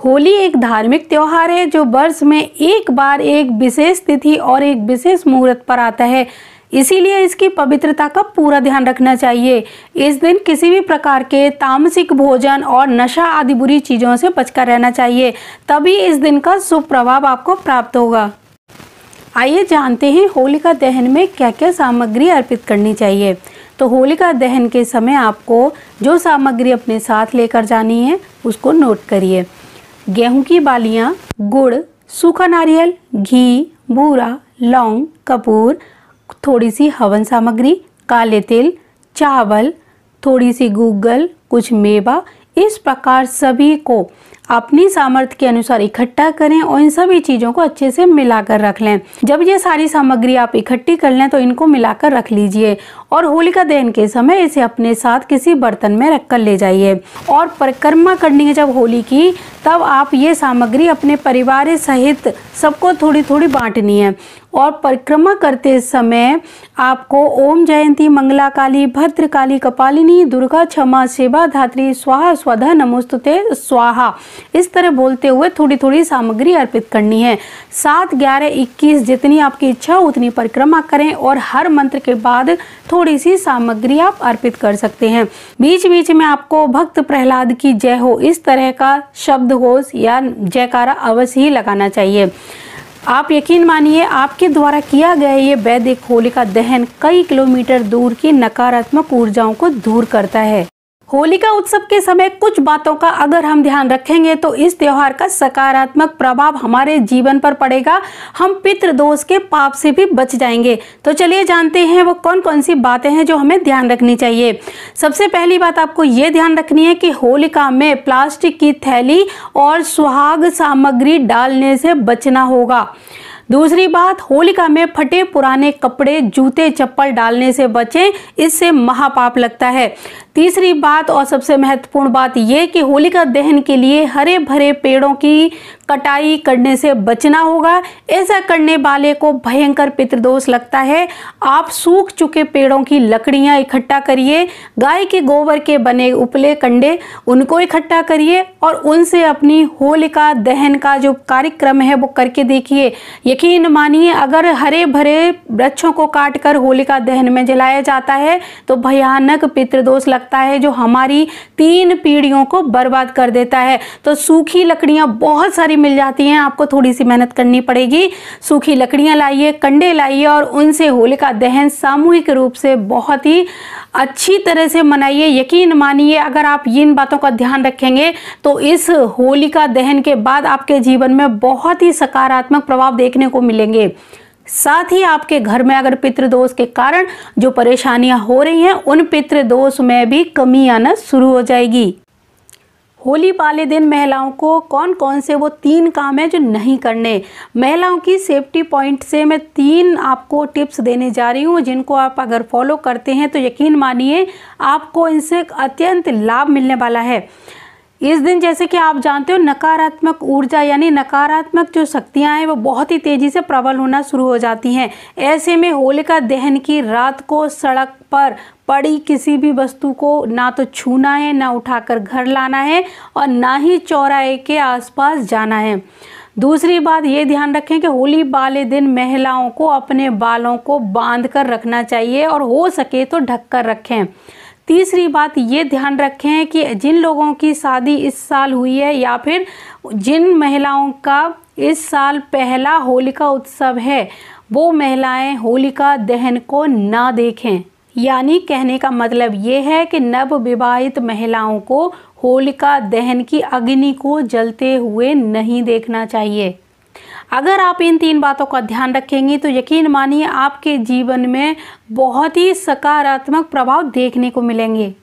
होली एक धार्मिक त्योहार है जो वर्ष में एक बार एक विशेष तिथि और एक विशेष मुहूर्त पर आता है। इसीलिए इसकी पवित्रता का पूरा ध्यान रखना चाहिए। इस दिन किसी भी प्रकार के तामसिक भोजन और नशा आदि बुरी चीज़ों से बचकर रहना चाहिए, तभी इस दिन का शुभ प्रभाव आपको प्राप्त होगा। आइए जानते हैं होलिका दहन में क्या क्या सामग्री अर्पित करनी चाहिए। तो होलिका दहन के समय आपको जो सामग्री अपने साथ लेकर जानी है उसको नोट करिए। गेहूं की बालियां, गुड़, सूखा नारियल, घी, बूरा, लौंग, कपूर, थोड़ी सी हवन सामग्री, काले तिल, चावल, थोड़ी सी गूगल, कुछ मेवा। इस प्रकार सभी को अपनी सामर्थ्य के अनुसार इकट्ठा करें और इन सभी चीज़ों को अच्छे से मिलाकर रख लें। जब ये सारी सामग्री आप इकट्ठी कर लें तो इनको मिलाकर रख लीजिए और होलिका दहन के समय इसे अपने साथ किसी बर्तन में रखकर ले जाइए। और परिक्रमा करनी है जब होली की, तब आप ये सामग्री अपने परिवार सहित सबको थोड़ी थोड़ी बांटनी है। और परिक्रमा करते समय आपको ओम जयंती मंगला काली भद्र काली कपालिनी दुर्गा क्षमा सेवा धात्री स्वाहा स्वधा नमोस्तुते स्वाहा इस तरह बोलते हुए थोड़ी थोड़ी सामग्री अर्पित करनी है। 7, 11, 21 जितनी आपकी इच्छा उतनी परिक्रमा करें और हर मंत्र के बाद थोड़ी सी सामग्री आप अर्पित कर सकते हैं। बीच बीच में आपको भक्त प्रहलाद की जय हो इस तरह का शब्द घोष या जयकारा अवश्य ही लगाना चाहिए। आप यकीन मानिए आपके द्वारा किया गया ये वैदिक होलिका दहन कई किलोमीटर दूर की नकारात्मक ऊर्जाओं को दूर करता है। होलिका उत्सव के समय कुछ बातों का अगर हम ध्यान रखेंगे तो इस त्योहार का सकारात्मक प्रभाव हमारे जीवन पर पड़ेगा। हम पितृदोष के पाप से भी बच जाएंगे। तो चलिए जानते हैं वो कौन कौन सी बातें हैं जो हमें ध्यान रखनी चाहिए। सबसे पहली बात आपको ये ध्यान रखनी है कि होलिका में प्लास्टिक की थैली और सुहाग सामग्री डालने से बचना होगा। दूसरी बात, होलिका में फटे पुराने कपड़े, जूते, चप्पल डालने से बचें, इससे महापाप लगता है। तीसरी बात और सबसे महत्वपूर्ण बात यह कि होलिका दहन के लिए हरे भरे पेड़ों की कटाई करने से बचना होगा। ऐसा करने वाले को भयंकर पितृदोष लगता है। आप सूख चुके पेड़ों की लकड़ियां इकट्ठा करिए, गाय के गोबर के बने उपले कंडे उनको इकट्ठा करिए और उनसे अपनी होलिका दहन का जो कार्यक्रम है वो करके देखिए। यकीन मानिए अगर हरे भरे वृक्षों को काटकर होलिका दहन में जलाया जाता है तो भयानक पितृदोष लगता है जो हमारी 3 पीढ़ियों को बर्बाद कर देता है। तो सूखी लकड़ियां बहुत सारी मिल जाती हैं, आपको थोड़ी सी मेहनत करनी पड़ेगी। सूखी लकड़ियां लाइए, कंडे लाइए और उनसे होलिका दहन सामूहिक रूप से बहुत ही अच्छी तरह से मनाइए। यकीन मानिए अगर आप इन बातों का ध्यान रखेंगे तो इस होलिका दहन के बाद आपके जीवन में बहुत ही सकारात्मक प्रभाव देखने को मिलेंगे। साथ ही आपके घर में अगर पितृदोष के कारण जो परेशानियां हो रही हैं उन पितृदोष में भी कमी आना शुरू हो जाएगी। होली वाले दिन महिलाओं को कौन कौन से वो 3 काम है जो नहीं करने। महिलाओं की सेफ्टी पॉइंट से मैं 3 आपको टिप्स देने जा रही हूँ जिनको आप अगर फॉलो करते हैं तो यकीन मानिए आपको इनसे अत्यंत लाभ मिलने वाला है। इस दिन जैसे कि आप जानते हो नकारात्मक ऊर्जा यानी नकारात्मक जो शक्तियां हैं वो बहुत ही तेजी से प्रबल होना शुरू हो जाती हैं। ऐसे में होलिका दहन की रात को सड़क पर पड़ी किसी भी वस्तु को ना तो छूना है, ना उठाकर घर लाना है और ना ही चौराहे के आसपास जाना है। दूसरी बात ये ध्यान रखें कि होली वाले दिन महिलाओं को अपने बालों को बांध कर रखना चाहिए और हो सके तो ढक कर रखें। तीसरी बात ये ध्यान रखें कि जिन लोगों की शादी इस साल हुई है या फिर जिन महिलाओं का इस साल पहला होलिका उत्सव है वो महिलाएं होलिका दहन को ना देखें। यानी कहने का मतलब ये है कि नव विवाहित महिलाओं को होलिका दहन की अग्नि को जलते हुए नहीं देखना चाहिए। अगर आप इन 3 बातों का ध्यान रखेंगे तो यकीन मानिए आपके जीवन में बहुत ही सकारात्मक प्रभाव देखने को मिलेंगे।